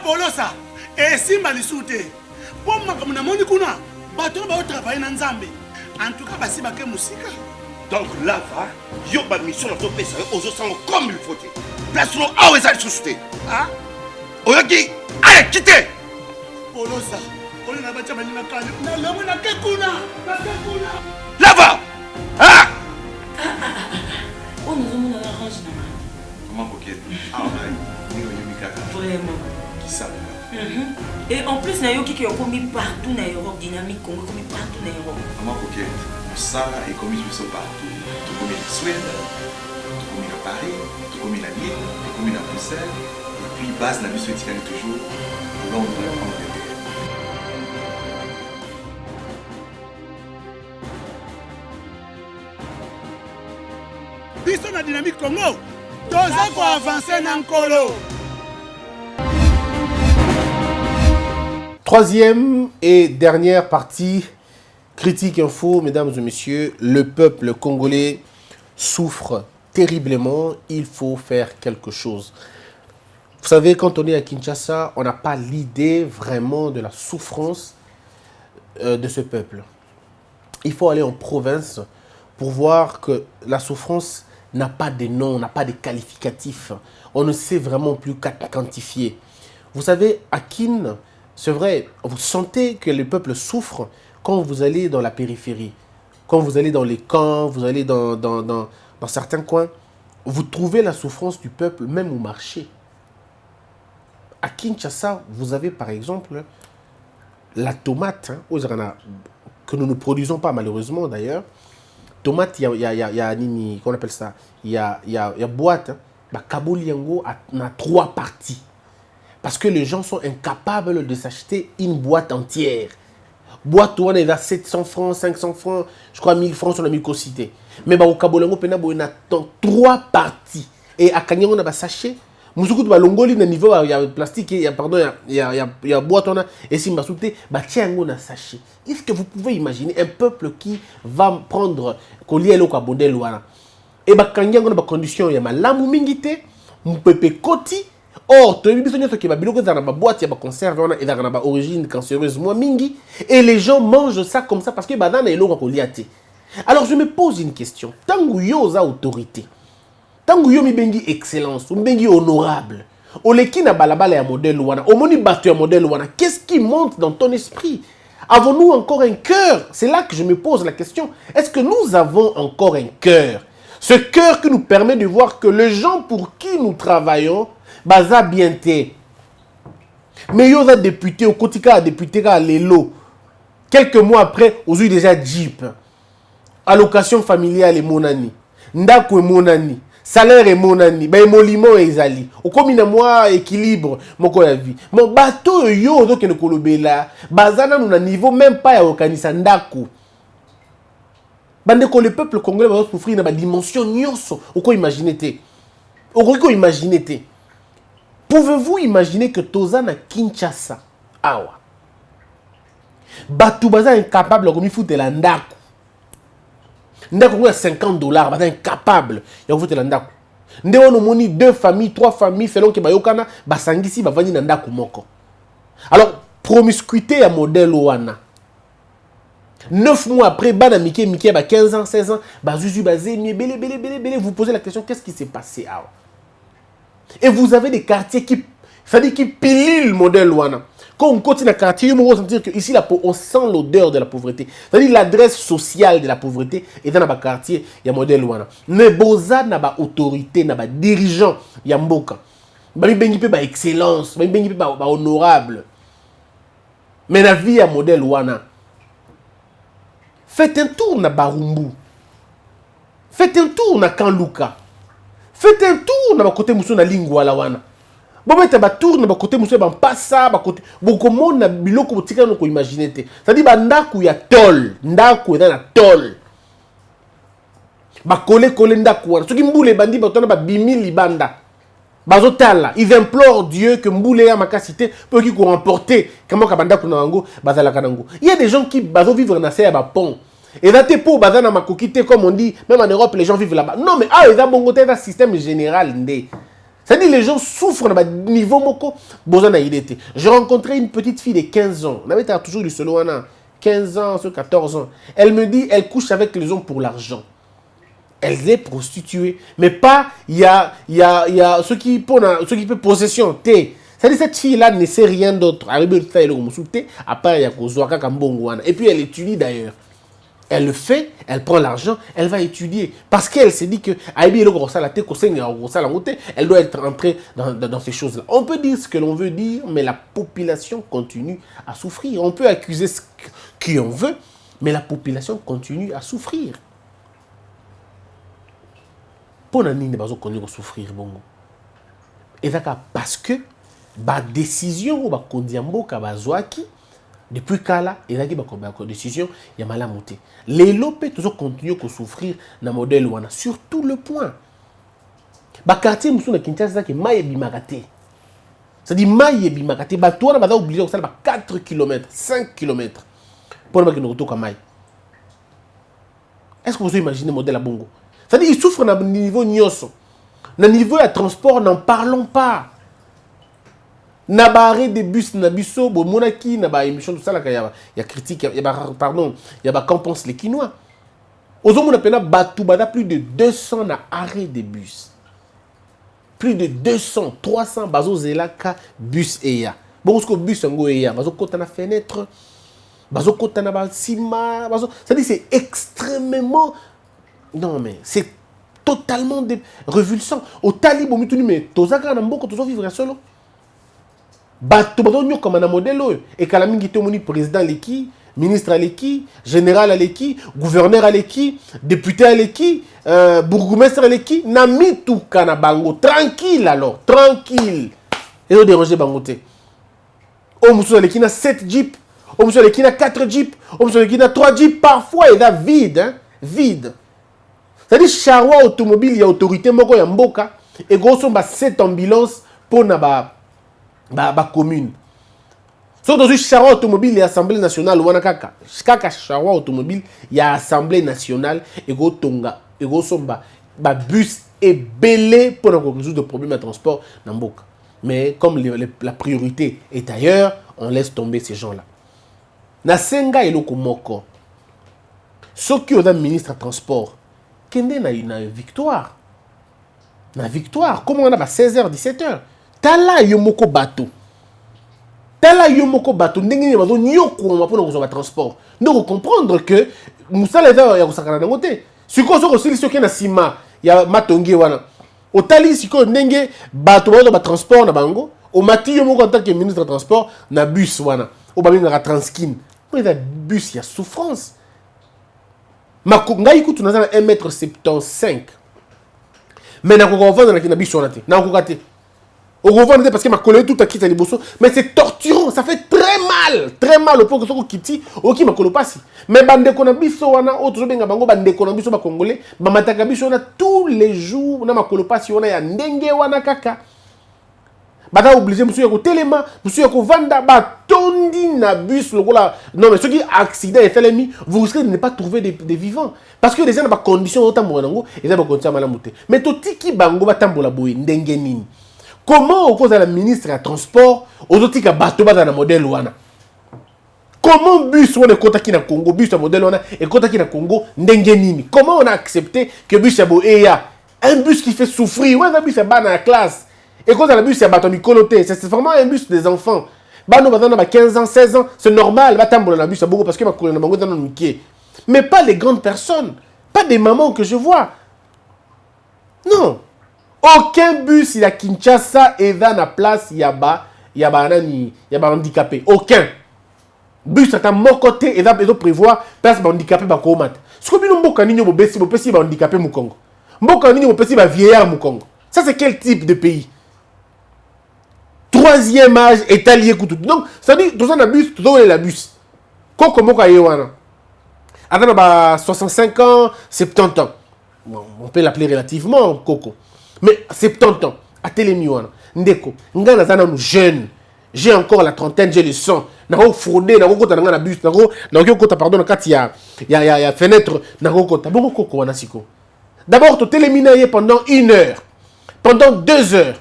Polosa, et Simba Lissoute. Pour moi, comme on a kuna, bateau va travailler dans Zambé. En tout cas, basi baké musique. Donc là, va, yo ba mission dans ton pays, aux autres comme il faut. Place nous à où ça suscité. Ah? Oyoki, allez, quittez. Polosa, on a battu ma ligne na la mona kekuna, na kekuna. Là-bas. Ah! Oh, nous avons un arrange. Comment coquette? Ah, ouais, vraiment. Qui ça? Et en plus, il y a qui ont commis partout dans l'Europe, dynamique, commis partout dans l'Europe. Comment coquette? Ça est commis partout. Tout comme en Suède, tout comme à Paris, tout comme à Lille, tout comme à Bruxelles. Et puis, base la mission est toujours Londres, Angleterre. Biso na dynamique Congo, toza ko avancer na nkolo. Troisième et dernière partie, critique info, mesdames et messieurs, le peuple congolais souffre terriblement, il faut faire quelque chose. Vous savez, quand on est à Kinshasa, on n'a pas l'idée vraiment de la souffrance de ce peuple. Il faut aller en province pour voir que la souffrance n'a pas de nom, n'a pas de qualificatif. On ne sait vraiment plus quantifier. Vous savez, à Kin, c'est vrai, vous sentez que le peuple souffre quand vous allez dans la périphérie. Quand vous allez dans les camps, vous allez dans certains coins, vous trouvez la souffrance du peuple même au marché. À Kinshasa, vous avez par exemple la tomate, hein, que nous ne produisons pas malheureusement d'ailleurs. Tomate, il y a qu'on appelle ça, il y a boîte, hein, Kaboliango a 3 parties. Parce que les gens sont incapables de s'acheter une boîte entière. Boîte où on est à 700 francs, 500 francs, je crois 1000 francs sur la microcité. Mais au Kaboliango, on a 3 parties. Et à Kanyango, on a sachet. Musuku ba longoli na niveau il y a plastique il y a pardon il y a boîte on a et si mbasouté ba tiango na sachet. Est-ce que vous pouvez imaginer un peuple qui va prendre collier lo ka bondel wana et ba kanyango na ba condition ya malamu mingité mpepe koti or to biso nyoto ke ba biloko za na ba boîte ya ba conserve on a et na ba origine cancéreuse moi mingi et les gens mangent ça comme ça parce que ba na eloko ko liaté. Alors je me pose une question. Tangu yo za autorité tangu yo mi bengi excellence, bengi honorable. Oleki na balabala ya modèle wana, omoni batu ya modèle wana, qu'est-ce qui monte dans ton esprit? Avons-nous encore un cœur? C'est là que je me pose la question. Est-ce que nous avons encore un cœur? Ce cœur qui nous permet de voir que les gens pour qui nous travaillons, baza bienté. Mais yo za député, au kotika député ka lelo. Quelques mois après, aux yeux déjà Jeep. Allocation familiale et monani. Ndako et monani. Salaire et mon ami, ben molimo ezali. O komi na moi équilibre moko ya vie. Mon bateau yo zo ke ne kolobela, bazana nous na niveau même pas ya okanisa ndako. Bande ko le peuple congolais va souffrir na ba dimension nyonso. Oko imaginer te. Oko imaginer te. Pouvez-vous imaginer que toza na Kinshasa awa. Batu baza incapable komi futela ndako. Ndako a $50, bah incapable. Ya vous la ndako. Ndeko no moni 2 familles, 3 familles selon que bayokana ba sangisi ba vani na ndako moko. Alors promiscuité à modèle wana. 9 mois après bana mike ba 15 ans, 16 ans, ba zuzu ba zemi belé vous posez la question qu'est-ce qui s'est passé ah. Et vous avez des quartiers qui c'est-à-dire qui pilent le modèle wana. Quand on continue à quartier, on va sentir que ici on sent l'odeur de la pauvreté. C'est-à-dire l'adresse sociale de la pauvreté est dans le quartier, il y a modèle wana. Ne boza na ba autorité, na ba dirigeant, il y a mboka. Ba bengi pe ba excellence, ba bengi pe ba honorable. Mais la vie a modèle wana. Faites un tour na Barumbu. Faites un tour na Kanluka. Faites un tour na ba côté muso na Lingwala wana. Bon, mais ba tour na ba côté monsieur ba passa ba côté beaucoup monde na biloko botika no ko imaginer te. C'est-à-dire ba ndaku ya tol, ndaku na tol. Ba kole ndaku wana. Soki mbule bandi ba tona ba bimi libanda. Bazotala, ils implorent Dieu que mbule ya makasité peut qui remporter comment ka banda kuna ngo bazala kanango. Il y a des gens qui bazo vivre na ya ba pont. Et là t'es pour bazana makokité comme on dit, même en Europe les gens vivent là-bas. Non mais ah ils ont bon côté d'un système général ndé. C'est-à-dire les gens souffrent à niveau moko. J'ai rencontré une petite fille de 15 ans. On avait toujours du solo 15 ans, 14 ans. Elle me dit, elle couche avec les hommes pour l'argent. Elle est prostituée. Mais pas, il y a ceux qui peuvent possession. C'est-à-dire cette fille-là ne sait rien d'autre. Et puis elle étudie d'ailleurs. Elle le fait, elle prend l'argent, elle va étudier. Parce qu'elle s'est dit que elle doit être entrée dans ces choses-là. On peut dire ce que l'on veut dire, mais la population continue à souffrir. On peut accuser qui on veut, mais la population continue à souffrir. Pour nani ne continue à souffrir bongo. Et parce que la décision ou la kondiambo kabazwaki depuis Kala, il y a une décision, il y a mal à monter. Les lopes toujours continuent à souffrir dans le modèle wana sur tout le point. Le quartier de Kinshasa, c'est Maïe Bimakate. C'est-à-dire Maïe Bimakate, toi, on va oublier que ça va 4 km, 5 km pour ne pas que nous retournions à Maïe. Est-ce que vous imaginez le modèle à Bongo? C'est-à-dire qu'ils souffrent dans le niveau Nyoso. Dans le niveau de transport, n'en parlons pas. Na barré des bus na biso bo monaki na ba émission tout ça là il y a critique il y a qu'en pense les Quinois. Aux hommes on appelle batu bada plus de 200 na arrêt des bus. Plus de 200 300 bazo zelaka bus eya. Bon ce que bus ngo eya bazo kota na fenêtre bazo kota na ba sima bazo ça dit c'est extrêmement non mais c'est totalement révulsant. Au talib au mituni mais tozaka na mboko tozo vivre solo. Bato badonyo comme un modèle et kala mingi te moni président leki, ministre leki, général leki, gouverneur leki, député leki, bourgmestre leki, na mitu kana bango tranquille alors, tranquille. Et on déranger bango te. O muso leki na 7 jeeps, o muso leki na 4 jeeps, o muso leki na 3 jeeps parfois il est vide hein, vide. C'est-à-dire charwa automobile il y a autorité moko ya mboka et grosso ba 7 ambulances pour na ba commune. Sauf dans une charroi automobile, il y a l'Assemblée nationale. Kaka charroi automobile, il y a l'Assemblée nationale. Et go tonga, et go somba, bus est belé pour résoudre des problèmes de transport dans Mboka. Mais comme la priorité est ailleurs, on laisse tomber ces gens-là. Nasenga et lokomoko. Ceux qui ont un ministre de transport, kende na une victoire. Na victoire. Comment on a 16h, 17h. Tala yomoko bateau. Tala yomoko bateau. Ndenge ni bazo nyoko ma pour nous transport. Donc comprendre que musala ya kusakana ngote. Siko soko sili soki na sima ya matongi wana. Otali siko ndenge bateau bazo ba transport na bango. O mati yomoko en tant que ministre de transport na bus wana. O ba binga transkin. Mais la bus ya souffrance. Ngai kutu na 1,75 m. Mais na ko vendre na bus wana te. Na ko kate. Au revoir, parce que ma collègue tout a quitté les bossos. Mais c'est torturant, ça fait très mal au point que ce soit quitté, ok ma collègue passe. Mais bande konabiso wana, autre benga bango bande konabiso ba congolais, ba matakabiso wana tous les jours na ma collègue passe wana ya ndenge wana kaka. Bata obligé monsieur yako telema, monsieur yako vanda ba tondi na bus lokola. Non mais ceux qui accident et fait vous risquez de ne pas trouver des vivants parce que les gens n'ont pas condition autant morango et ça va continuer à malamuter. Mais to tiki bango ba tambola boy ndenge nini. Comment, au cause de la ministre à transport, aux autres qui bateau dans le modèle wana? Comment bus on est contact na Congo, bus à modèle wana et contact na Congo ndengenini? Comment on a accepté que bus à boeya, un bus qui fait souffrir, ouais un bus à bas dans la classe et cause de la bus à bateau nicoloté, c'est vraiment un bus des enfants. Bah nous on a 15 ans, 16 ans, c'est normal, va tambour dans la bus à beaucoup parce que ma collègue dans le miqué. Mais pas les grandes personnes, pas des mamans que je vois. Non. Aucun bus il y a Kinshasa et dans la place il y a handicapé. Aucun bus à mon côté et là ils prévoient place handicapé ba komat. Ce que nous mboka ninyo bobesi bopesi ba handicapé mu Congo. Mboka ninyo bopesi ba vieillard mu Congo. Ça c'est quel type de pays? Troisième âge étalé kutu. Donc ça dit tout ça na bus, tout ça la bus. Koko mboka yewana. Attends ba 65 ans, 70 ans. Bon, on peut l'appeler relativement Koko. Mais 70 ans, à Télémiwana, Ndeko, Ngana Zana nous jeune. J'ai encore la trentaine, j'ai le sang. Nako fraudé, nako kota na bus, nako kota pardon, il y a fenêtre, nako kota. Bon koko wana siko. D'abord, tu téléminaye pendant 1 heure, pendant 2 heures.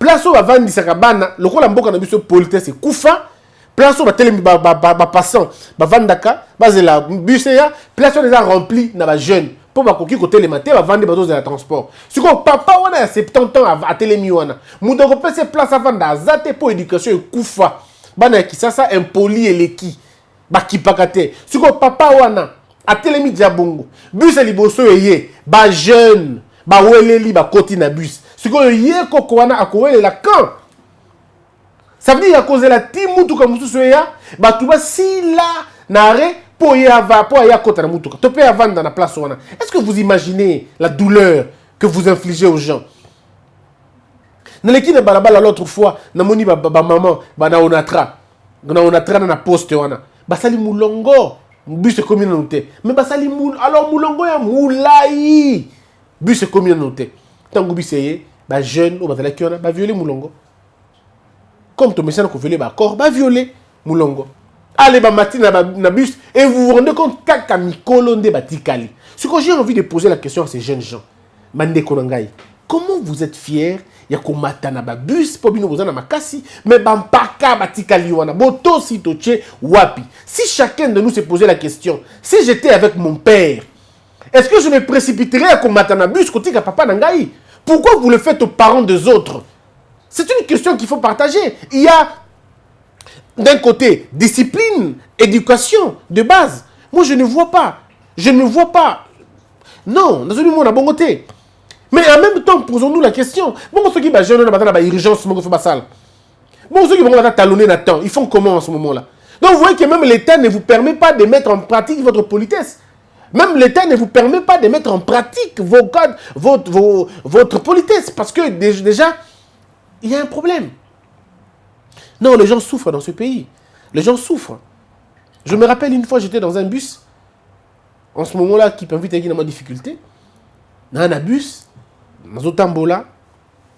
place où va vendre sakabana le ko la mboka na biso politesse kufa place où va télé passant va vandaka base la bus ya place où déjà rempli na ba jeune pour ba koki ko télé matin va vendre bateaux de la transport si ko papa wana ya 70 ans à télé mi wana mudoko pese place à vendre zate pour éducation kufa bana ki ça impoli eleki ba kipakate si ko papa wana a télé mi diabongo bus liboso yé ba jeune ba weleli ba koti na bus si ko yé koko wana akowele la camp. Ça veut dire à cause de la timoutou comme tout ça, bah tu vas si là n'arrêt pour y avoir pour y avoir côté la moutou. Tu peux avoir dans la place où on a. Est-ce que vous imaginez la douleur que vous infligez aux gens? Dans l'équipe de balabala l'autre fois, na moni ba maman, ba na onatra na na poste wana. Ba sali mulongo, bus communauté. Mais ba sali moul alors mulongo ya moulai. Bus communauté. Tango biseye, ba jeune ou ba la kiona, ba violer mulongo. Comme ton message qu'on veut corps, va violer Moulongo. Allez, ba matin na bus et vous vous rendez compte kaka mikolo nde batikali. Ce que j'ai envie de poser la question à ces jeunes gens. Mande konangai. Comment vous êtes fiers ya ko matana ba bus po bino bozana makasi mais bampaka batikali wana boto si toche wapi. Si chacun de nous se posait la question, si j'étais avec mon père, est-ce que je me précipiterais à ko matana bus côté ka papa nangai? Pourquoi vous le faites aux parents des autres? C'est une question qu'il faut partager. Il y a d'un côté discipline, éducation de base. Moi, je ne vois pas. Je ne vois pas. Non, dans un moment, on a bon côté. Mais en même temps, posons-nous la question. Bon, ceux qui sont jeunes, on a urgence, bon, ceux qui vont talonner dans temps, ils font comment en ce moment-là? Donc, vous voyez que même l'État ne vous permet pas de mettre en pratique votre politesse. Même l'État ne vous permet pas de mettre en pratique vos codes, votre politesse. Parce que déjà, il y a un problème. Non, les gens souffrent dans ce pays. Les gens souffrent. Je me rappelle une fois, j'étais dans un bus. En ce moment-là, qui peut inviter à une difficulté. Dans un bus, dans un tambola,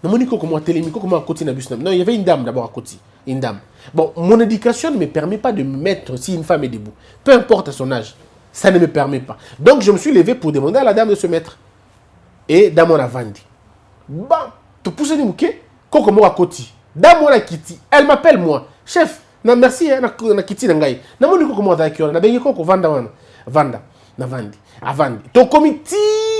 dans mon comment télémico, comment à côté d'un bus. Non, il y avait une dame d'abord à côté. Une dame. Bon, mon éducation ne me permet pas de me mettre si une femme est debout. Peu importe son âge. Ça ne me permet pas. Donc, je me suis levé pour demander à la dame de se mettre. Et dame, on a vendu. Bon, tu pousses du mouquet. Koko mo akoti. Dans mon akiti, elle m'appelle moi. Chef, na merci na kiti ngai. Na moni koko mo adakio na bengi koko vanda wana. Vanda na vandi. Avandi. To comité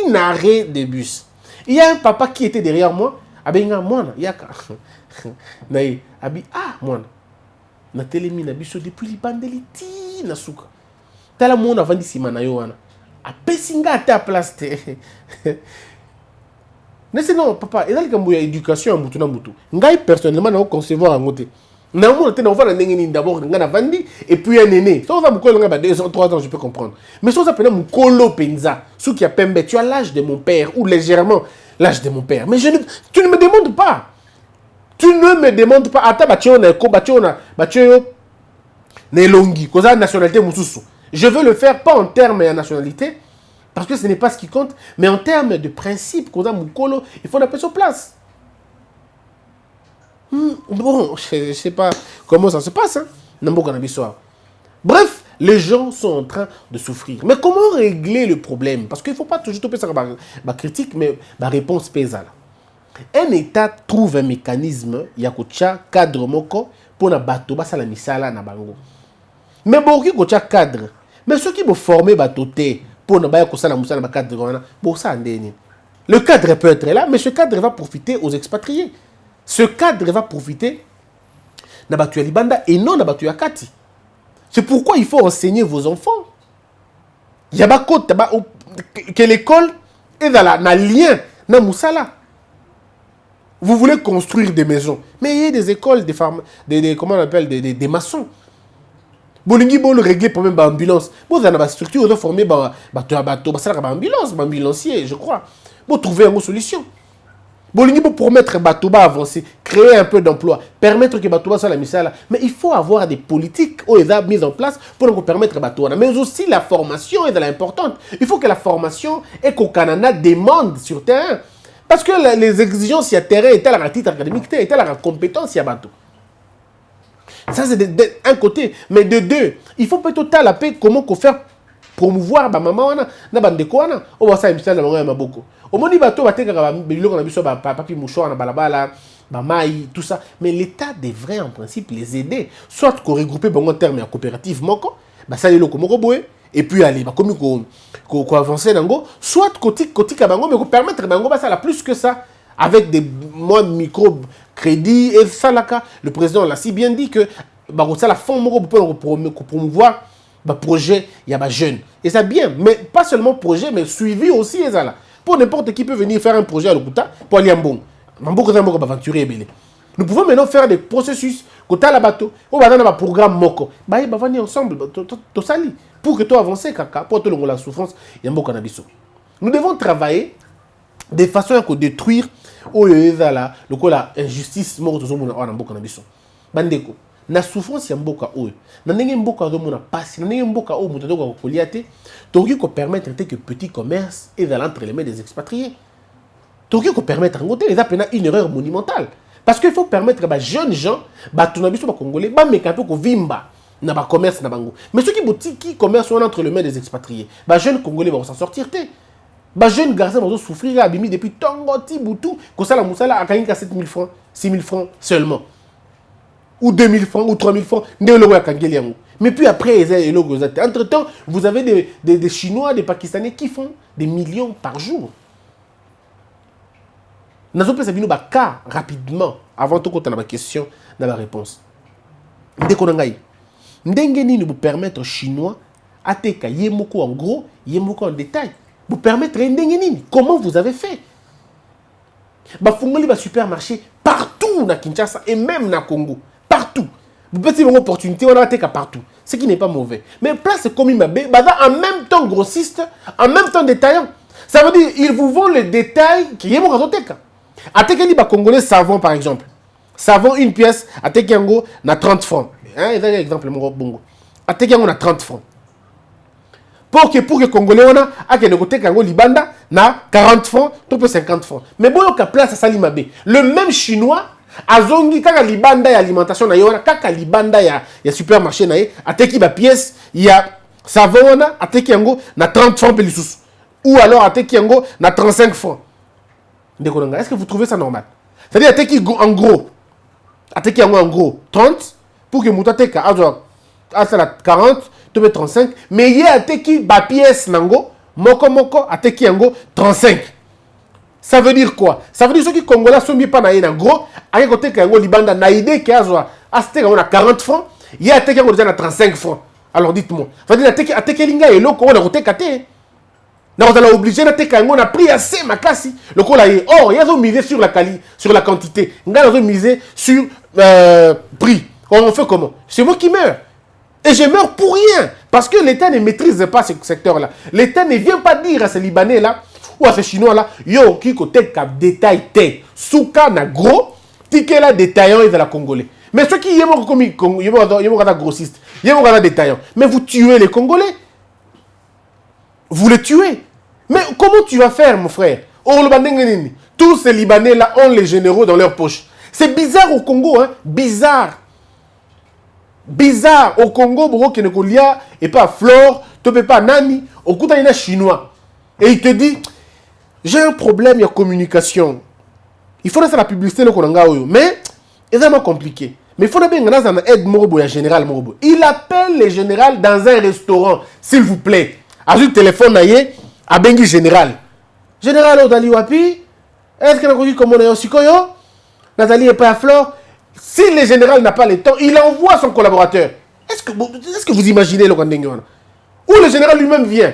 n'arrêt de bus. Il y a un papa qui était derrière moi, abenga mwana yaka. Naï abi mwana. Na telemi na biso depuis libandeliti na suka. Tala mona vandi sima na yo wana. Apesinga ata place te. Non, papa, il y a une éducation à Moutouna Moutou. Ngai personnellement, je concevoir à Mouté. On va d'abord et puis un aîné. Ça va me 2 ans, 3 ans, je peux comprendre. Mais ça s'appelle mon colo penza. Ceux qui a pembe, tu as l'âge de mon père ou légèrement l'âge de mon père. Mais tu ne me demandes pas. Tu ne me demandes pas. Attends, nelongi, cause nationalité mususu. Je veux le faire pas en termes de nationalité. Parce que ce n'est pas ce qui compte, mais en termes de principe, il faut appeler sur place. Bon, je ne sais pas comment ça se passe. Bref, les gens sont en train de souffrir. Mais comment régler le problème? Parce qu'il ne faut pas toujours toper ça ma critique, mais ma réponse pèse. Un État trouve un mécanisme, il y a un cadre moko pour na bateau, la misala na bango. Mais bon, il y a un cadre. Mais ceux qui vont former batoté, pour ne pas cadre, le cadre peut être là, mais ce cadre va profiter aux expatriés. Ce cadre va profiter à Libanda et non à Kati. C'est pourquoi il faut enseigner vos enfants. Il y a que l'école est dans le lien dans Moussala. Vous voulez construire des maisons, mais il y a des écoles, comment on appelle, des maçons. Bolingi bon régler problème d'ambulance. Vous avez une structure, vous formez ambulance, ambulancier, je crois. Vous trouvez une solution. Bolingi pour promettre Batouba avancer, créer un peu d'emploi, permettre que Batouba soit la mission. Mais il faut avoir des politiques mises en place pour nous permettre Batouba. Mais aussi la formation est importante. Il faut que la formation et qu'au Canada demande sur terrain. Parce que les exigences, il y a terrain, et tel titre académique, et telle compétence, il y a Batou. Ça, c'est d'un côté. Mais de deux, il faut peut-être la paix comment faire promouvoir ma maman, na bandeko wana. On va ça, il me beaucoup. Au moment où bateau, bateau, quand on a vu ça, papi mouchoir, na balabala, Bamaï, tout ça. Mais l'État devrait en principe les aider. Soit qu'on regroupe en termes de coopérative, ça les locaux, et puis aller, comme qu'on avance dans soit côté Kabango, mais qu'on permettre Bango, ça la plus que ça, avec des micro-crédits, et ça, le président l'a si bien dit que ça la fond pour promouvoir le projet, il y a des jeunes. Et ça bien, mais pas seulement projet, mais suivi aussi, et ça là. Pour n'importe qui peut venir faire un projet à l'Okuta, pour aller en bon. Nous pouvons maintenant faire des processus, quand tu as la bateau, on va dans un programme moko. Ils vont venir ensemble, pour que tu avances, pour que la souffrance, il y a beaucoup de. Nous devons travailler de façon à détruire la injustice, bandeko. Na souffrance ya mboka oyo na ndenge mboka zo mona pasi na ndenge mboka oyo muto ko koliate toki ko permettre que petit commerce est entre les mains des expatriés. Toki ko permettre ngote les appena une erreur monumentale parce qu'il faut permettre ba jeunes gens ba tunabiso ba congolais ba mekapo ko vimba na ba commerce na bango. Mais ceux qui botiki commerce sont entre les mains des expatriés. Ba jeunes congolais vont s'en sortir té. Ba jeunes garçons vont souffrir à bimi depuis tongoti butu ko sala musala akanyika 7000 francs, 6000 francs seulement. Ou 2000 francs, ou 3000 francs, mais puis après, entre-temps, vous avez des Chinois, des Pakistanais qui font des millions par jour. Nous avons fait un cas rapidement, avant tout, quand on a ma question, dans la réponse. Dès qu'on a nous vous permettre aux Chinois, à teka, yemoko en gros, yemoko en détail, vous permettre comment vous avez fait. Bafungoli ba supermarché partout na Kinshasa et même na Congo. Partout. Vous pouvez avoir une opportunité, on a été partout. Ce qui n'est pas mauvais. Mais place comme il m'a dit, en même temps grossiste, en même temps détaillant. Ça veut dire ils vous vendent les détails qui est mon réseau. À Tekeli, Congolais savon par exemple. Savon, une pièce, à Tekiango, on a 30 francs. Hein, et là, exemple, mon bongo. À Tekiango, on a 30 francs. Pour que Congolais, on a, à Tekiango, Libanda, na 40 francs, tout peut 50 francs. Mais bon, il y a place à Salimabé. Le même Chinois, azongi kaka libanda ya alimentation na yona kaka libanda ya supermarché na ye ateki ba pièce ya savon na ateki yango na 30 francs pelisusu ou alors ateki yango na 35 francs. Ndekonanga, est-ce que vous trouvez ça normal? C'est-à-dire ateki en gros ateki yango en gros 30 pour que mutateka azo la 40 to 35 mais ye ateki ba pièce nango moko ateki yango 35. Ça veut dire quoi? Ça veut dire que ceux qui Congolais sont mis pas en gros, à côté que Libanda n'a idée qu'il y a 40 francs, il y a 35 francs. Alors dites-moi, ça veut dire que linga et l'autre, on a côté kate. On a obligé on a pris assez ma classe. Le coup là, or, il y a misé sur la quantité. On a misé sur prix. On fait comment? C'est moi qui meurs. Et je meurs pour rien. Parce que l'État ne maîtrise pas ce secteur-là. L'État ne vient pas dire à ces Libanais-là, ou à ces Chinois-là, yo, qui côté cap détail té, souka na gros, ticket là détaillant et de la Congolais. Mais ceux qui y ont commis, y ont grossiste, y ont détaillant. Mais vous tuez les Congolais. Vous les tuez. Mais comment tu vas faire, mon frère? Tous ces Libanais-là ont les généraux dans leur poche. C'est bizarre au Congo, hein? Bizarre. Bizarre au Congo, bro, qui ne colia et pas Flore, tu peux pas Nani, au coup d'un chinois. Et il te dit, j'ai un problème de communication. Il faut faire la publicité, mais c'est vraiment compliqué. Mais il faut bien une aide Morobo, un général Morobo. Il appelle les généraux dans un restaurant, s'il vous plaît. A le téléphone à Bengi général. Général Odali Wapi, est-ce que nous comme on est au Sikoyo? Nathalie n'est pas à Flore. Si le général n'a pas le temps, il envoie son collaborateur. Est-ce que vous imaginez le Rwandengwana? Ou le général lui-même vient.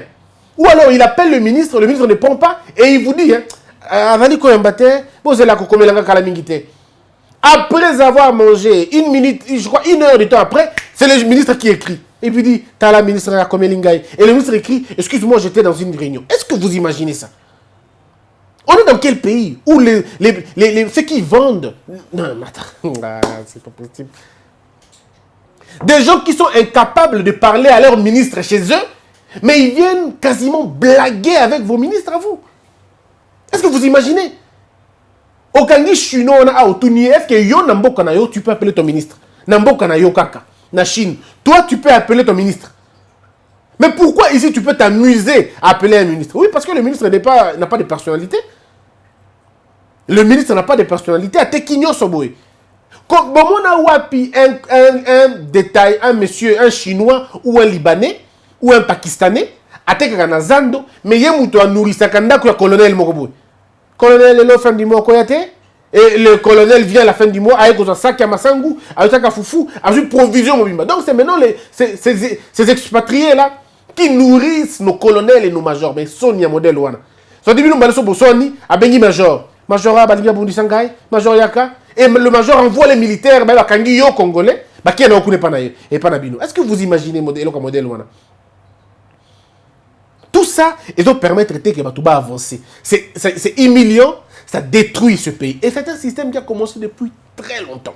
Ou alors il appelle le ministre ne prend pas et il vous dit, après avoir mangé une minute, je crois 1 heure de temps après, c'est le ministre qui écrit. Et puis dit, t'as la ministre à Komelingay. Et le ministre écrit, excuse-moi, j'étais dans une réunion. Est-ce que vous imaginez ça? On est dans quel pays où ceux qui vendent... Non, attends, c'est pas possible. Des gens qui sont incapables de parler à leur ministre chez eux, mais ils viennent quasiment blaguer avec vos ministres à vous. Est-ce que vous imaginez? Au Kangi Chino, est-ce que yo Nambo Kanayo, tu peux appeler ton ministre? Nambo Kanayo Kaka, na Chine. Toi, tu peux appeler ton ministre. Mais pourquoi ici, tu peux t'amuser à appeler un ministre? Oui, parce que le ministre n'a pas de personnalité. Le ministre n'a pas de personnalité. À Tekinyo Soboé. Comme on a wapi un détail, un monsieur, un Chinois ou un Libanais ou un Pakistanais, à Tekana Zando, mais il y a un nourri Sakanda qui est colonel Mokobou. Colonel est la fin du mois, Koyate. Et le colonel vient à la fin du mois avec un sac à Massangou, avec un foufou, avec une provision. Donc c'est maintenant ces expatriés-là qui nourrissent nos colonels et nos majors. Mais Sonia modèle Wana. Ça dit nous balance au Sony à Bengi major. Major à Balinga Bundi Sangai, major Yaka. Et le major envoie les militaires, bah Kangi yo congolais, bah qui n'a aucun panaï et panabino. Est-ce que vous imaginez modèle comme modèle Wana? Tout ça, ils doivent permettre que Batouba avance. C'est humiliant, ça détruit ce pays. Et c'est un système qui a commencé depuis très longtemps.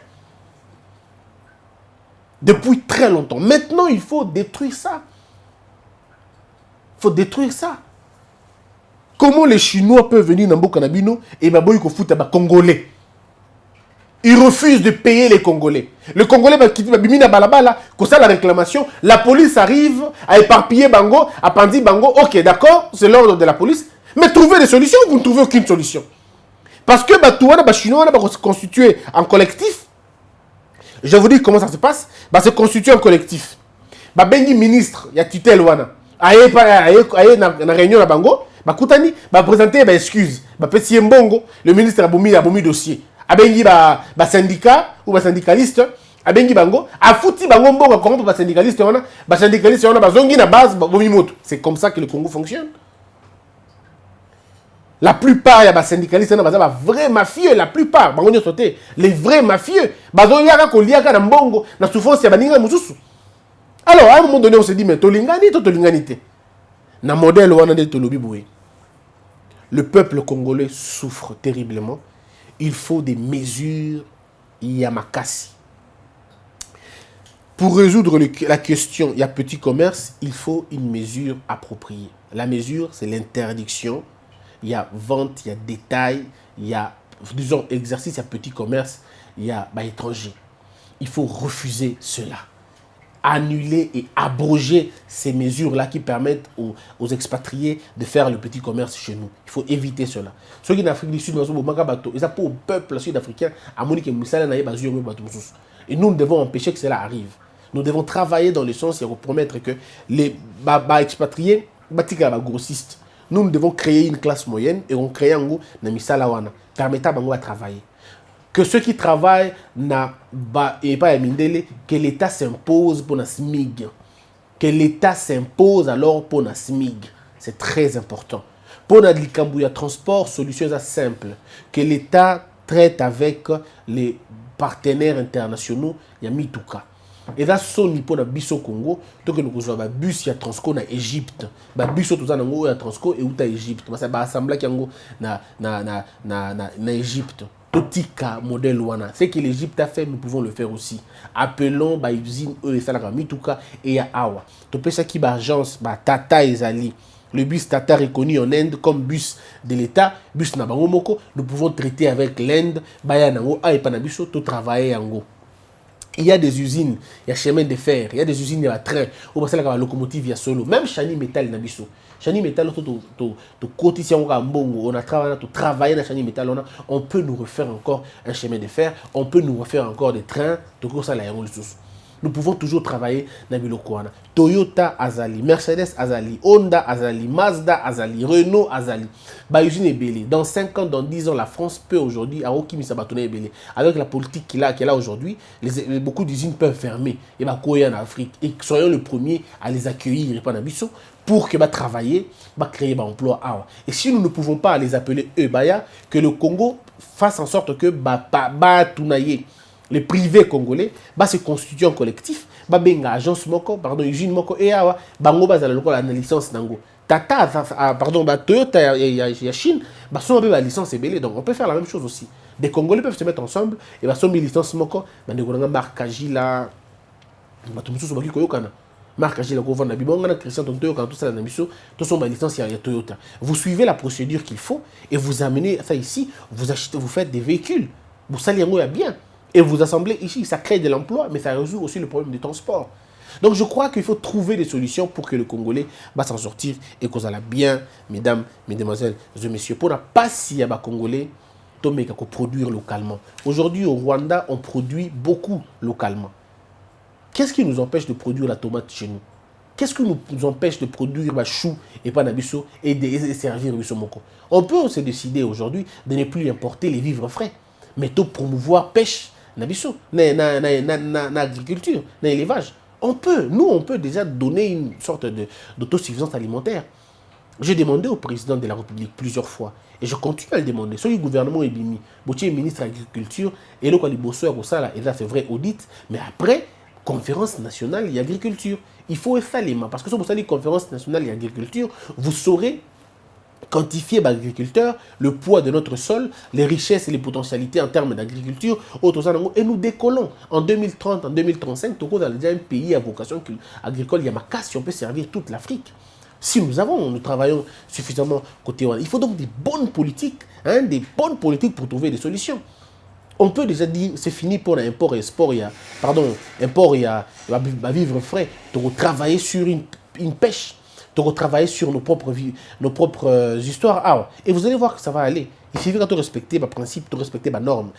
Depuis très longtemps. Maintenant, il faut détruire ça. Il faut détruire ça. Comment les Chinois peuvent venir dans Bokanabino et Baboy Kofuta Congolais? Ils refusent de payer les Congolais. Le Congolais va quitter Bimina Balabala, comme ça la réclamation, la police arrive à éparpiller Bango, à Pandi Bango. Ok, d'accord, c'est l'ordre de la police. Mais trouvez des solutions, vous ne trouvez aucune solution. Parce que les Chinois vont se constituer en collectif. Je vous dis comment ça se passe. Se constituer en collectif. Bengi ministre, il y a tutelle wana. Aye na réunion na Bango, Koutani, présenter excuse. Petit Mbongo, le ministre a bomi dossier. Abengi syndicat ou syndicaliste, abengi bango, a fouti bango mbongo comment ba syndicaliste on a bazongi na base bomi moto. C'est comme ça que le Congo fonctionne. La plupart ya ba syndicalistes na baza ba vrais mafieux, la plupart bango sauté, les vrais mafieux, bazongi aka koliaka na mbongo na souffrance ya baninga mususu. Alors à un moment donné on se dit mais tolingani te. Na modèle wana de tolobi boye. Le peuple congolais souffre terriblement. Il faut des mesures Yamakasi. Pour résoudre la question, il y a petit commerce, il faut une mesure appropriée. La mesure, c'est l'interdiction. Il y a vente, il y a détail, il y a, disons, exercice, il y a petit commerce, il y a étranger. Il faut refuser cela. Annuler et abroger ces mesures-là qui permettent aux expatriés de faire le petit commerce chez nous. Il faut éviter cela. Ceux qui sont en Afrique du Sud, ils sont pour le peuple sud-africain, et nous devons empêcher que cela arrive. Nous devons travailler dans le sens et promettre que les expatriés, grossistes, nous devons créer une classe moyenne et on crée un goût permettant de travailler. Que ceux qui travaillent et pas que l'État s'impose pour la SMIG. Que l'État s'impose alors pour la SMIG. C'est très important. Pour la transport, solution est simple. Que l'État traite avec les partenaires internationaux. Il y a Mituka. Et là, son niveau de Bisso Congo, donc nous avons bus ya Transco na Égypte, bus tout ça na Transco et où ta Égypte, parce que assemblée qui na Égypte. Totika modèle wana. Ce que l'Égypte a fait, nous pouvons le faire aussi. Appelons ba usine et salaka Mituka et ya awa. To pesa ki ba agence ba Tata ezali. Le bus Tata reconnu en Inde comme bus de l'État, bus na bango moko, nous pouvons traiter avec l'Inde, ba ya nango a et panabiso to travailler yango. Il y a des usines, il y a chemin de fer, il y a des usines, il y a train, ou parce que la locomotive il y a solo, même Chani Metal nabiso. Chani Metal on a travaillé dans Chani Metal, on peut nous refaire encore un chemin de fer, on peut nous refaire encore des trains, tout ça là. Nous pouvons toujours travailler dans le Kouana. Toyota Azali, Mercedes Azali, Honda Azali, Mazda Azali, Renault Azali. Usine Ebele. Dans 5 ans, dans 10 ans, la France peut aujourd'hui, avec la politique qu'il a aujourd'hui, beaucoup d'usines peuvent fermer. Et en Afrique. Et soyons le premier à les accueillir pour que travailler, créer des emplois. Et si nous ne pouvons pas les appeler eux, que le Congo fasse en sorte que les privés congolais se constituent en collectif, benga agence moko, usine moko et awa, bango bazala lokola na licence nango. Tata Toyota ya Chine, sont la licence ebele, donc on peut faire la même chose aussi. Des Congolais peuvent se mettre ensemble et sont mis licence moko, bandeko marquage là, batumusu baki koyokana. Marquage là governor bibonga na Christian Tontoyo quand tout ça na biso, tout son licence ya Toyota. Vous suivez la procédure qu'il faut et vous amenez ça ici, vous achetez, vous faites des véhicules. Vous salez yango ya bien. Et vous assemblez ici, ça crée de l'emploi, mais ça résout aussi le problème du transport. Donc je crois qu'il faut trouver des solutions pour que le Congolais va s'en sortir et qu'on aille bien, mesdames, mesdemoiselles et messieurs. Pour ne pas si y a Congolais, Tomeka, qu'on produire localement. Aujourd'hui, au Rwanda, on produit beaucoup localement. Qu'est-ce qui nous empêche de produire la tomate chez nous? Qu'est-ce qui nous empêche de produire le chou et pas nabiso et de servir le moko? On peut se décider aujourd'hui de ne plus importer les vivres frais, mais de promouvoir pêche, nabiso, agriculture, élevage. On peut déjà donner une sorte d'autosuffisance alimentaire. J'ai demandé au président de la République plusieurs fois, et je continue à le demander. Sur le gouvernement est mis, Boutier ministre de l'Agriculture, et le Kalibosso et là c'est vrai audit, mais après, conférence nationale et agriculture. Il faut faire les mains. Parce que si vous avez une conférence nationale et agriculture, vous saurez quantifier l'agriculteur, le poids de notre sol, les richesses et les potentialités en termes d'agriculture, et nous décollons. En 2030, en 2035, Togo est déjà un pays à vocation agricole. Il y a ma casse, si on peut servir toute l'Afrique. Si nous travaillons suffisamment côté. Il faut donc des bonnes politiques pour trouver des solutions. On peut déjà dire c'est fini pour l'import et export, import et vivre frais, de travailler sur une pêche, de travailler sur nos propres histoires. Et vous allez voir que ça va aller. Il suffit de respecter les principes, de respecter les normes.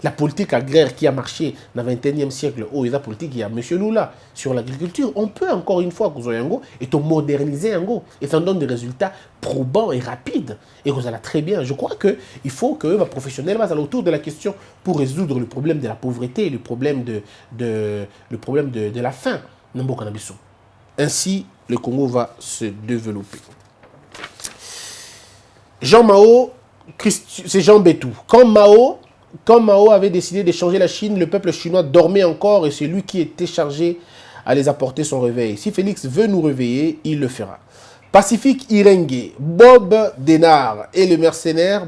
La politique agraire qui a marché dans le 21e siècle, la politique, il y a M. Lula sur l'agriculture, on peut encore une fois et te moderniser et ça donne des résultats probants et rapides. Et vous allez très bien. Je crois qu'il faut que les professionnels soient autour de la question pour résoudre le problème de la pauvreté et le problème de la faim. Ainsi, le Congo va se développer. Jean Mao, c'est Jean Bétou. Quand Mao avait décidé de changer la Chine, le peuple chinois dormait encore et c'est lui qui était chargé à les apporter son réveil. Si Félix veut nous réveiller, il le fera. Pacifique Irengue, Bob Denard et le mercenaire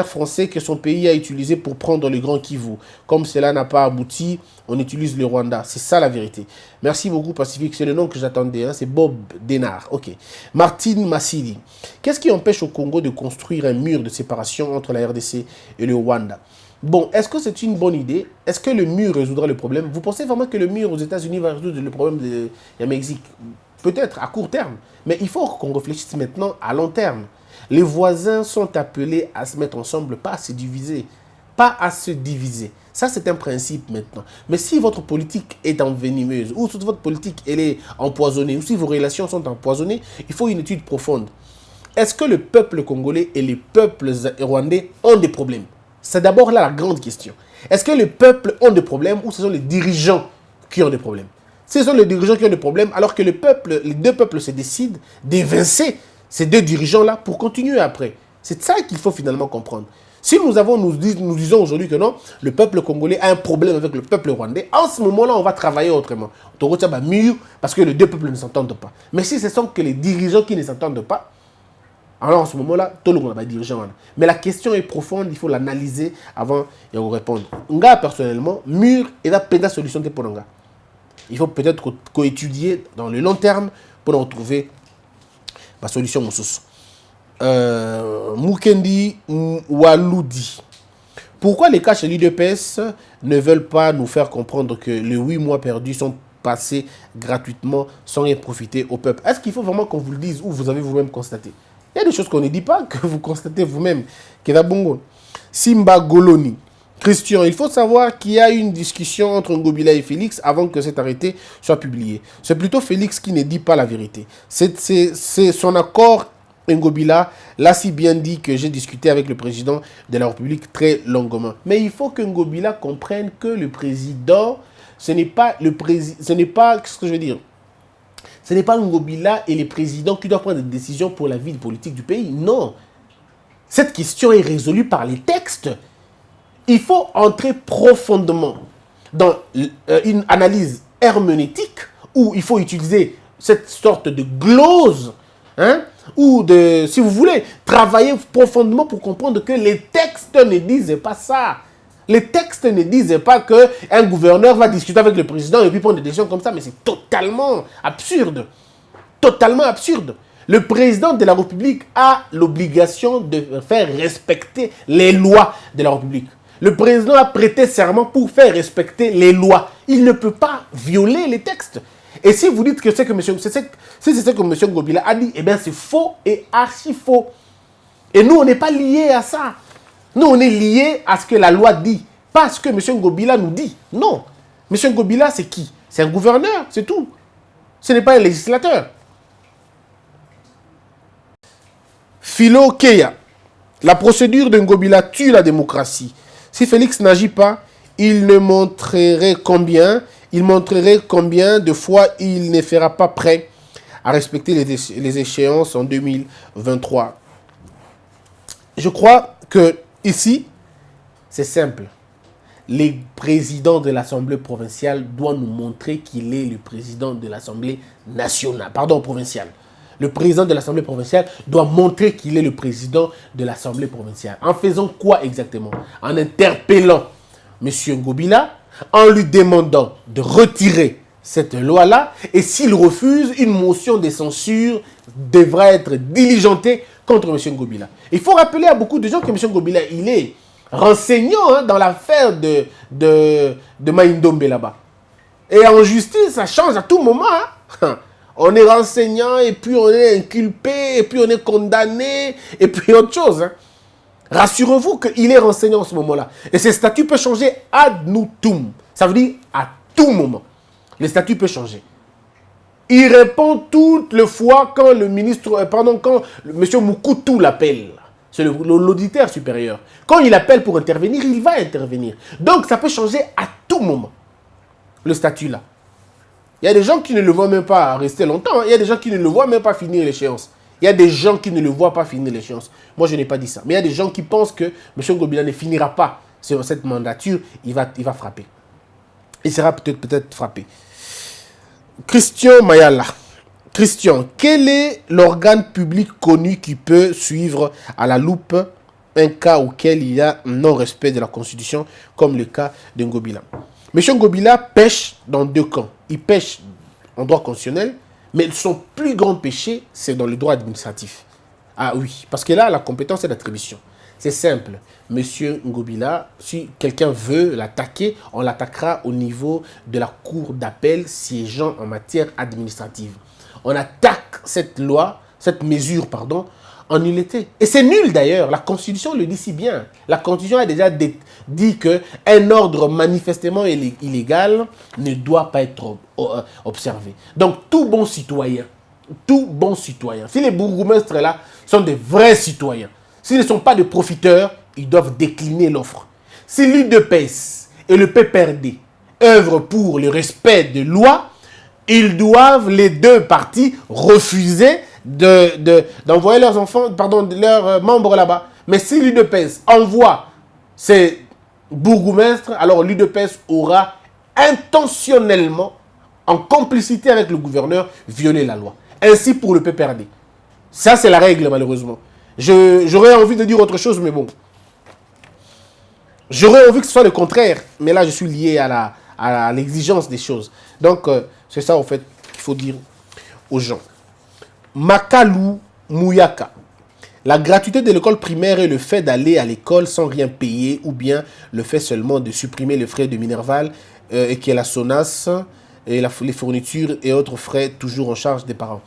français que son pays a utilisé pour prendre le Grand Kivu. Comme cela n'a pas abouti, on utilise le Rwanda. C'est ça la vérité. Merci beaucoup Pacifique, c'est le nom que j'attendais. C'est Bob Denard. Ok. Martine Massidi. Qu'est-ce qui empêche au Congo de construire un mur de séparation entre la RDC et le Rwanda? Bon, est-ce que c'est une bonne idée? Est-ce que le mur résoudra le problème? Vous pensez vraiment que le mur aux États-Unis va résoudre le problème du Mexique? Peut-être à court terme. Mais il faut qu'on réfléchisse maintenant à long terme. Les voisins sont appelés à se mettre ensemble, pas à se diviser. Pas à se diviser. Ça, c'est un principe maintenant. Mais si votre politique est envenimeuse, ou si votre politique elle est empoisonnée, ou si vos relations sont empoisonnées, il faut une étude profonde. Est-ce que le peuple congolais et les peuples rwandais ont des problèmes? C'est d'abord là la grande question. Est-ce que les peuples ont des problèmes ou ce sont les dirigeants qui ont des problèmes? Ce sont les dirigeants qui ont des problèmes alors que les deux peuples se décident d'évincer ces deux dirigeants-là pour continuer après. C'est ça qu'il faut finalement comprendre. Si nous disons aujourd'hui que non, le peuple congolais a un problème avec le peuple rwandais, en ce moment-là, on va travailler autrement. On retient mur parce que les deux peuples ne s'entendent pas. Mais si ce sont que les dirigeants qui ne s'entendent pas, alors en ce moment-là, tout le monde va dirigeant. Mais la question est profonde, il faut l'analyser avant de vous répondre. Nga, personnellement, mur est la solution pour Nga. Il faut peut-être étudier dans le long terme pour retrouver la solution. Mukendi Waloudi. Pourquoi les cas chez l'UDPS ne veulent pas nous faire comprendre que les 8 mois perdus sont passés gratuitement sans rien profiter au peuple? Est-ce qu'il faut vraiment qu'on vous le dise ou vous avez vous-même constaté? Il y a des choses qu'on ne dit pas, que vous constatez vous-même. Simba Goloni. Christian, il faut savoir qu'il y a eu une discussion entre Ngobila et Félix avant que cet arrêté soit publié. C'est plutôt Félix qui ne dit pas la vérité. C'est son accord Ngobila l'a si bien dit que j'ai discuté avec le président de la République très longuement. Mais il faut que Ngobila comprenne que le président, ce n'est pas qu'est-ce que je veux dire? Ce n'est pas Ngobila et les présidents qui doivent prendre des décisions pour la vie politique du pays. Non. Cette question est résolue par les textes. Il faut entrer profondément dans une analyse herméneutique où il faut utiliser cette sorte de glose, ou si vous voulez, travailler profondément pour comprendre que les textes ne disent pas ça. Les textes ne disent pas qu'un gouverneur va discuter avec le président et puis prendre des décisions comme ça, mais c'est totalement absurde. Totalement absurde. Le président de la République a l'obligation de faire respecter les lois de la République. Le président a prêté serment pour faire respecter les lois. Il ne peut pas violer les textes. Et si vous dites que c'est ce que M. Ngobila a dit, eh bien c'est faux et archi faux. Et nous, on n'est pas liés à ça. Nous, on est liés à ce que la loi dit. Pas à ce que M. Ngobila nous dit. Non. M. Ngobila, c'est qui? C'est un gouverneur, c'est tout. Ce n'est pas un législateur. Philo Keya. La procédure de Ngobila tue la démocratie. Si Félix n'agit pas, il montrerait combien de fois il ne fera pas prêt à respecter les échéances en 2023. Je crois que ici, c'est simple. Le président de l'Assemblée provinciale doit nous montrer qu'il est le président de l'Assemblée nationale, pardon, provinciale. Le président de l'Assemblée provinciale doit montrer qu'il est le président de l'Assemblée provinciale. En faisant quoi exactement? En interpellant M. Ngobila, en lui demandant de retirer cette loi-là, et s'il refuse, une motion de censure devra être diligentée contre M. Ngobila. Il faut rappeler à beaucoup de gens que M. Ngobila, il est renseignant dans l'affaire de Maïndombe là-bas. Et en justice, ça change à tout moment. On est renseignant, et puis on est inculpé, et puis on est condamné, et puis autre chose. Rassurez-vous qu'il est renseignant en ce moment-là. Et ce statut peut changer ad nutum. Ça veut dire à tout moment. Le statut peut changer. Il répond toutes les fois quand le ministre, quand M. Moukoutou l'appelle. C'est l'auditeur supérieur. Quand il appelle pour intervenir, il va intervenir. Donc ça peut changer à tout moment. Le statut là. Il y a des gens qui ne le voient même pas rester longtemps. Il y a des gens qui ne le voient même pas finir l'échéance. Il y a des gens qui ne le voient pas finir l'échéance. Moi, je n'ai pas dit ça. Mais il y a des gens qui pensent que M. Ngobila ne finira pas sur cette mandature. Il va frapper. Il sera peut-être frappé. Christian Mayala. Christian, quel est l'organe public connu qui peut suivre à la loupe un cas auquel il y a un non-respect de la Constitution, comme le cas de Ngobila? M. Ngobila pêche dans deux camps. Il pêche en droit constitutionnel, mais son plus grand péché, c'est dans le droit administratif. Ah oui, parce que là, la compétence est d'attribution. C'est simple. Monsieur Ngobila, si quelqu'un veut l'attaquer, on l'attaquera au niveau de la cour d'appel siégeant en matière administrative. On attaque cette loi, cette mesure, pardon, en nullité. Et c'est nul d'ailleurs. La Constitution le dit si bien. La Constitution a déjà dit qu'un ordre manifestement illégal ne doit pas être observé. Donc tout bon citoyen, si les bourgmestres là sont des vrais citoyens, s'ils ne sont pas des profiteurs, ils doivent décliner l'offre. Si l'UDPS et le PPRD œuvrent pour le respect des lois, ils doivent, les deux parties, refuser d'envoyer leurs enfants, leurs membres là-bas. Mais si l'UDPS envoie ses bourgmestres, alors l'UDPS aura intentionnellement, en complicité avec le gouverneur, violé la loi. Ainsi pour le PPRD. Ça, c'est la règle, malheureusement. J'aurais envie de dire autre chose, mais bon. J'aurais envie que ce soit le contraire. Mais là, je suis lié à l'exigence des choses. Donc, c'est ça, en fait, qu'il faut dire aux gens. Makalu Mouyaka. La gratuité de l'école primaire est le fait d'aller à l'école sans rien payer ou bien le fait seulement de supprimer les frais de Minerval et qui est la SONAS et les fournitures et autres frais toujours en charge des parents.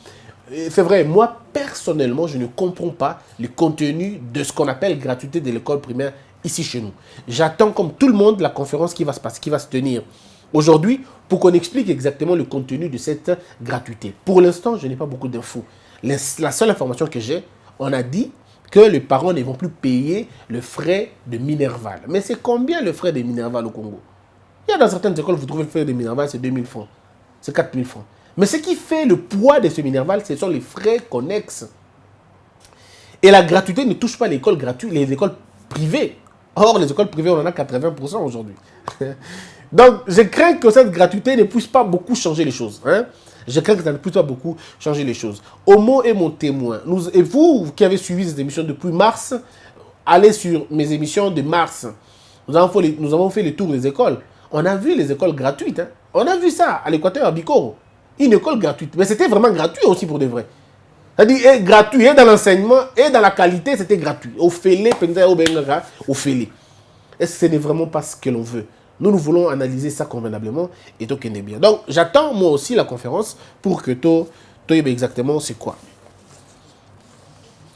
C'est vrai, moi personnellement, je ne comprends pas le contenu de ce qu'on appelle gratuité de l'école primaire ici chez nous. J'attends comme tout le monde la conférence qui va se passer, qui va se tenir aujourd'hui pour qu'on explique exactement le contenu de cette gratuité. Pour l'instant, je n'ai pas beaucoup d'infos. La seule information que j'ai, on a dit que les parents ne vont plus payer le frais de Minerval. Mais c'est combien le frais de Minerval au Congo? Il y a dans certaines écoles, vous trouvez le frais de Minerval, c'est 2000 francs. C'est 4000 francs. Mais ce qui fait le poids de ce Minerval, ce sont les frais connexes. Et la gratuité ne touche pas les écoles gratuites, les écoles privées. Or, les écoles privées, on en a 80% aujourd'hui. Donc, je crains que cette gratuité ne puisse pas beaucoup changer les choses. Je crains que ça ne puisse pas beaucoup changer les choses. Homo est mon témoin. Et vous qui avez suivi ces émissions depuis mars, allez sur mes émissions de mars. Nous avons fait le tour des écoles. On a vu les écoles gratuites. On a vu ça à l'Équateur, à Bikoro. Une école gratuite. Mais c'était vraiment gratuit aussi pour de vrai. C'est-à-dire gratuit, et dans l'enseignement, et dans la qualité, c'était gratuit. Au félé, au félé. Est-ce que ce n'est vraiment pas ce que l'on veut? Nous voulons analyser ça convenablement et tout est bien. Donc, j'attends moi aussi la conférence pour que tu exactement c'est quoi.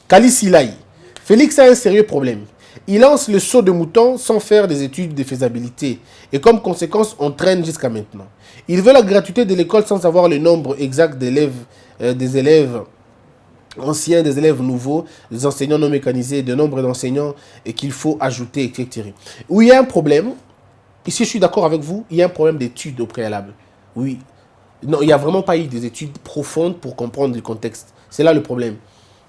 Kali Silaï. Félix a un sérieux problème. Il lance le saut de mouton sans faire des études de faisabilité. Et comme conséquence, on traîne jusqu'à maintenant. Il veut la gratuité de l'école sans savoir le nombre exact d'élèves, des élèves anciens, des élèves nouveaux, des enseignants non mécanisés, de nombre d'enseignants et qu'il faut ajouter, etc. Où il y a un problème, ici je suis d'accord avec vous, il y a un problème d'études au préalable. Oui. Non, il n'y a vraiment pas eu des études profondes pour comprendre le contexte. C'est là le problème.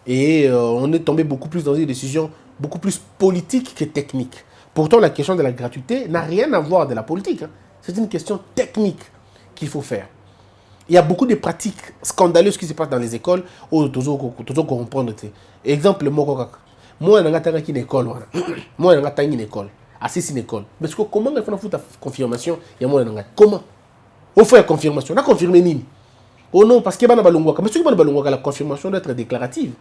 Et on est tombé beaucoup plus dans des décisions beaucoup plus politiques que techniques. Pourtant, la question de la gratuité n'a rien à voir de la politique. Hein. C'est une question technique qu'il faut faire. Il y a beaucoup de pratiques scandaleuses qui se passent dans les écoles où toujours comprendre. Exemple, moi, je suis une école. Moi, je suis une école. C'est une école. Mais comment on fait la confirmation? Comment on fait la confirmation? On a confirmé Nini. Oh non, parce qu'il y a la confirmation doit être déclarative.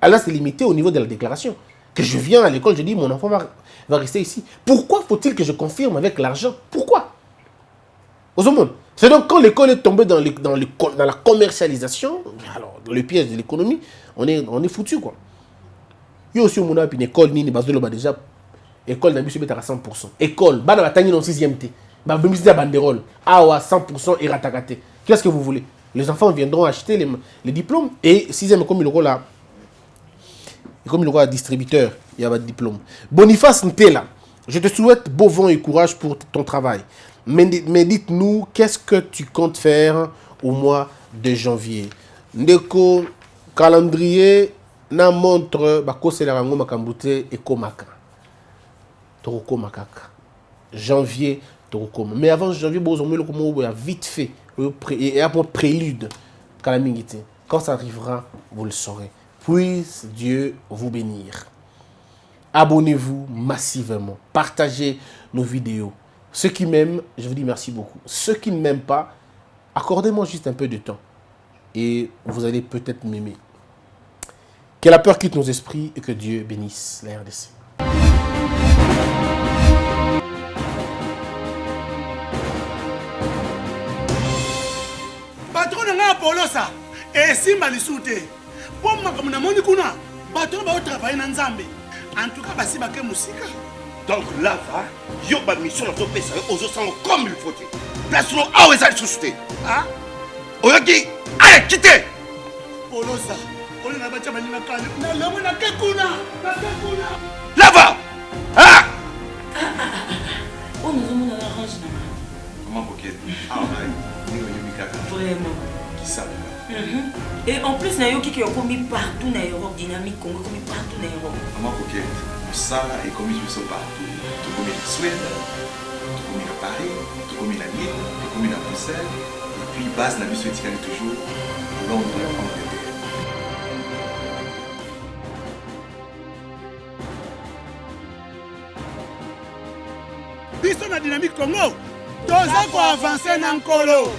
Alors, c'est limité au niveau de la déclaration. Que je viens à l'école, je dis mon enfant va rester ici. Pourquoi faut-il que je confirme avec l'argent? Pourquoi? C'est donc quand l'école est tombée dans la commercialisation, alors dans le piège de l'économie, on est foutu quoi. Il y a aussi une école, déjà, école d'un bus à 100%. École, bah dans la taille en 6e T. Bah bus à banderole. Ah ouais, 100% et ratakate. Qu'est-ce que vous voulez? Les enfants viendront acheter les diplômes et 6e comme il aura là. Et comme il aura un distributeur, il y a un diplôme. Boniface Ntela, je te souhaite beau vent et courage pour ton travail. Mais dites-nous, qu'est-ce que tu comptes faire au mois de janvier? Ndeko, calendrier, na montre, bako c'est la rango makambute et komaka. Toroko makaka. Janvier, toroko. Mais avant janvier, bon, on a vite fait. Et après prélude, quand ça arrivera, vous le saurez. Puisse Dieu vous bénir. Abonnez-vous massivement. Partagez nos vidéos. Ceux qui m'aiment, je vous dis merci beaucoup. Ceux qui ne m'aiment pas, accordez-moi juste un peu de temps. Et vous allez peut-être m'aimer. Que la peur quitte nos esprits et que Dieu bénisse la RDC. Patron nga Apollo ça. Et simba lisute. Pour moi comme na moni kuna, patron ba travailler na Nzambe. En tout cas basi ba ke musika. Donc là, yo ba mission na to pesa aux sango comme il faut. Place no awe za susute. Ah? Oyoki, allez quittez. Apollo ça. On na ba chama ni na kale. Na lamu na ke kuna. Na ke kuna. Là-bas. Ah! Oh nous avons la range na. Comment coquette? Ah ouais. Ni au Yumikaka. Vraiment. Qui savent? Et en plus, il y a qui ont commis partout dans l'Europe, dynamique, Congo, commis partout dans l'Europe. Comment coquette? Ça est commis partout. Tout comme en Suède, tout comme à Paris, tout comme à Lille, tout comme à Bruxelles. Et puis, base la mission éthique toujours Londres, Angleterre. Biso na dynamique Congo, toza ko avancer na nkolo.